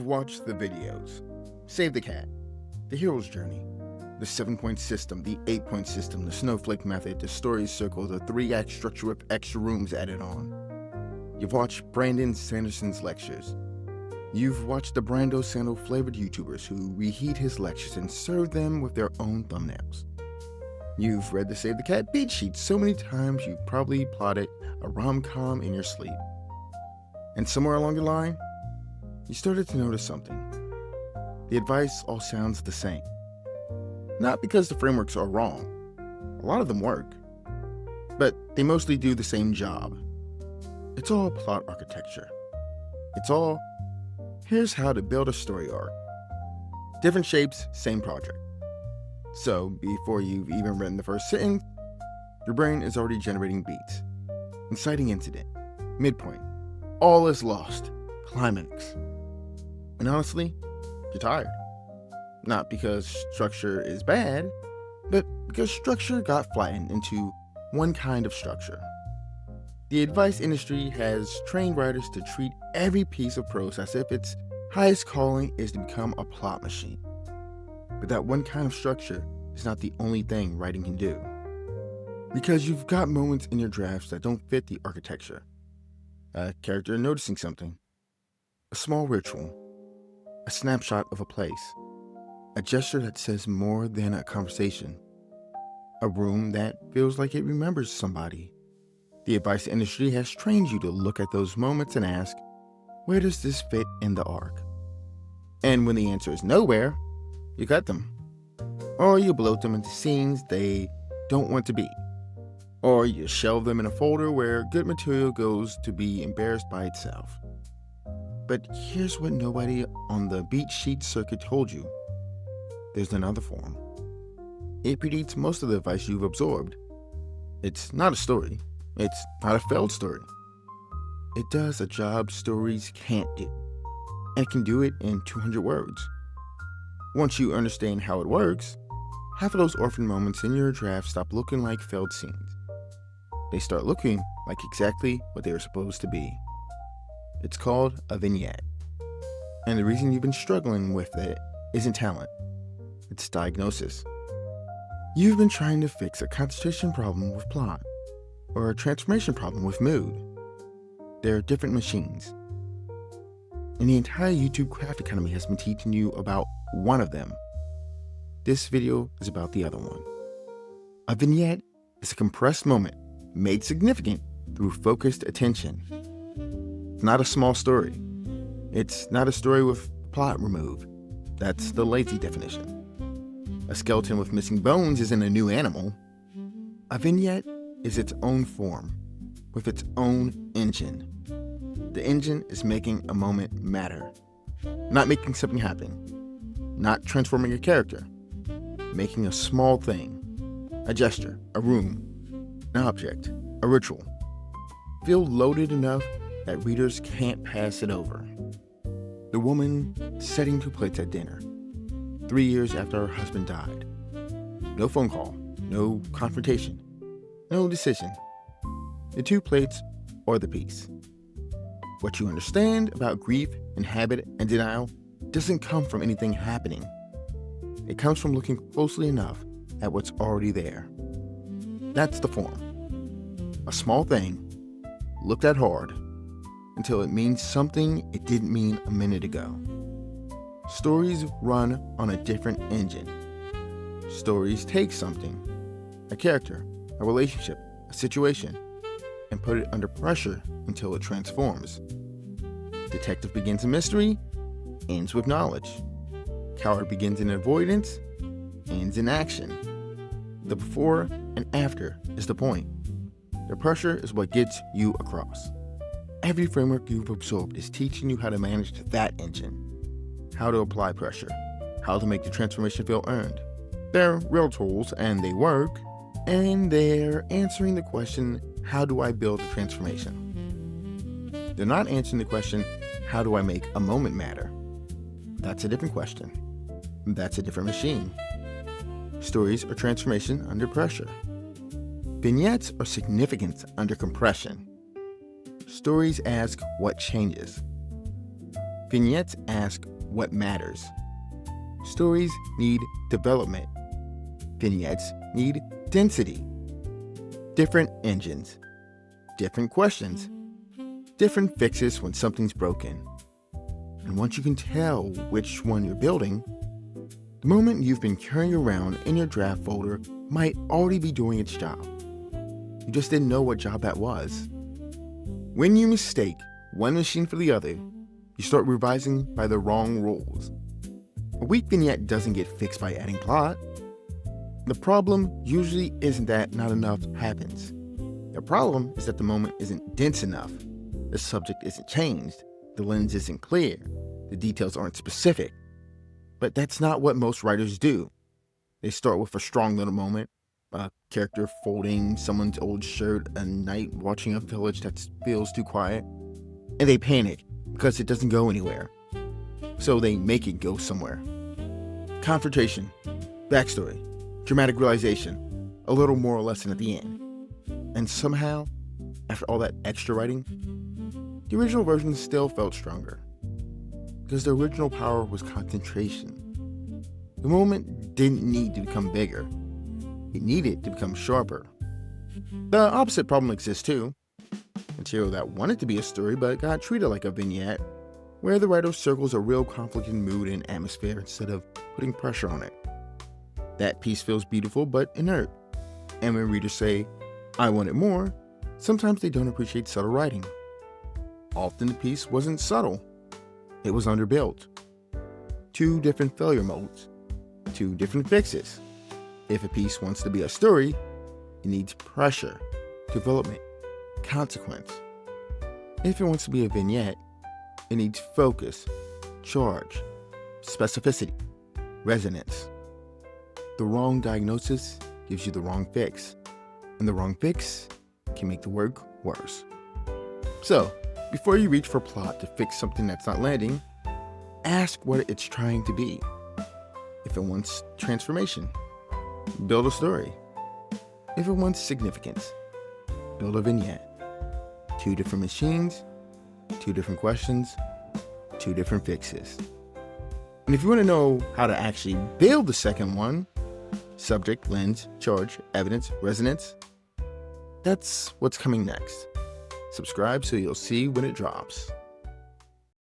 watched the videos. Save the Cat, The Hero's Journey, the 7-point system, the 8-point system, the snowflake method, the story circle, the 3-act structure with extra rooms added on. You've watched Brandon Sanderson's lectures. You've watched the Brando Sandal flavored YouTubers who reheat his lectures and serve them with their own thumbnails. You've read the Save the Cat beat sheet so many times you've probably plotted a rom-com in your sleep. And somewhere along the line, you started to notice something. The advice all sounds the same. Not because the frameworks are wrong. A lot of them work. But they mostly do the same job. It's all plot architecture. It's all, here's how to build a story arc. Different shapes, same project. So, before you've even written the first sentence, your brain is already generating beats. Inciting incident, midpoint, all is lost, climax. And honestly, you're tired. Not because structure is bad, but because structure got flattened into one kind of structure. The advice industry has trained writers to treat every piece of prose as if its highest calling is to become a plot machine. But that one kind of structure is not the only thing writing can do. Because you've got moments in your drafts that don't fit the architecture. A character noticing something. A small ritual. A snapshot of a place. A gesture that says more than a conversation. A room that feels like it remembers somebody. The advice industry has trained you to look at those moments and ask, where does this fit in the arc? And when the answer is nowhere, you cut them. Or you bloat them into scenes they don't want to be. Or you shelve them in a folder where good material goes to be embarrassed by itself. But here's what nobody on the beat sheet circuit told you. There's another form. It predates most of the advice you've absorbed. It's not a story. It's not a failed story. It does a job stories can't do. And it can do it in 200 words. Once you understand how it works, half of those orphan moments in your draft stop looking like failed scenes. They start looking like exactly what they were supposed to be. It's called a vignette. And the reason you've been struggling with it isn't talent. It's diagnosis. You've been trying to fix a concentration problem with plot, or a transformation problem with mood. They're different machines. And the entire YouTube craft economy has been teaching you about one of them. This video is about the other one. A vignette is a compressed moment made significant through focused attention. It's not a small story. It's not a story with plot removed. That's the lazy definition. A skeleton with missing bones isn't a new animal. A vignette is its own form, with its own engine. The engine is making a moment matter, not making something happen, not transforming a character, making a small thing, a gesture, a room, an object, a ritual, feel loaded enough that readers can't pass it over. The woman setting 2 plates at dinner, 3 years after her husband died. No phone call, no confrontation, no decision. The 2 plates or the piece. What you understand about grief and habit and denial doesn't come from anything happening. It comes from looking closely enough at what's already there. That's the form. A small thing, looked at hard, until it means something it didn't mean a minute ago. Stories run on a different engine. Stories take something, a character, a relationship, a situation, and put it under pressure until it transforms. Detective begins in mystery, ends with knowledge. Coward begins in avoidance, ends in action. The before and after is the point. The pressure is what gets you across. Every framework you've absorbed is teaching you how to manage that engine, how to apply pressure, how to make the transformation feel earned. They're real tools and they work, and they're answering the question, how do I build a transformation? They're not answering the question, how do I make a moment matter? That's a different question. That's a different machine. Stories are transformation under pressure. Vignettes are significance under compression. Stories ask what changes. Vignettes ask what matters. Stories need development. Vignettes need density. Different engines, different questions, different fixes when something's broken. And once you can tell which one you're building, the moment you've been carrying around in your draft folder might already be doing its job. You just didn't know what job that was. When you mistake one machine for the other, you start revising by the wrong rules. A weak vignette doesn't get fixed by adding plot. The problem usually isn't that not enough happens. The problem is that the moment isn't dense enough. The subject isn't changed. The lens isn't clear. The details aren't specific. But that's not what most writers do. They start with a strong little moment, a character folding someone's old shirt, a night watching a village that feels too quiet, and they panic because it doesn't go anywhere. So they make it go somewhere. Confrontation, backstory, dramatic realization, a little moral lesson at the end. And somehow, after all that extra writing, the original version still felt stronger. Because the original power was concentration. The moment didn't need to become bigger. It needed to become sharper. The opposite problem exists too. Material that wanted to be a story but got treated like a vignette, where the writer circles a real conflict in mood and atmosphere instead of putting pressure on it. That piece feels beautiful but inert. And when readers say, "I wanted more," sometimes they don't appreciate subtle writing. Often the piece wasn't subtle. It was underbuilt. 2 different failure modes. 2 different fixes. If a piece wants to be a story, it needs pressure, development, consequence. If it wants to be a vignette, it needs focus, charge, specificity, resonance. The wrong diagnosis gives you the wrong fix, and the wrong fix can make the work worse. So, before you reach for plot to fix something that's not landing, ask what it's trying to be. If it wants transformation, build a story. If it wants significance, build a vignette. 2 different machines, 2 different questions, 2 different fixes. And if you want to know how to actually build the second one, subject, lens, charge, evidence, resonance, that's what's coming next. Subscribe so you'll see when it drops.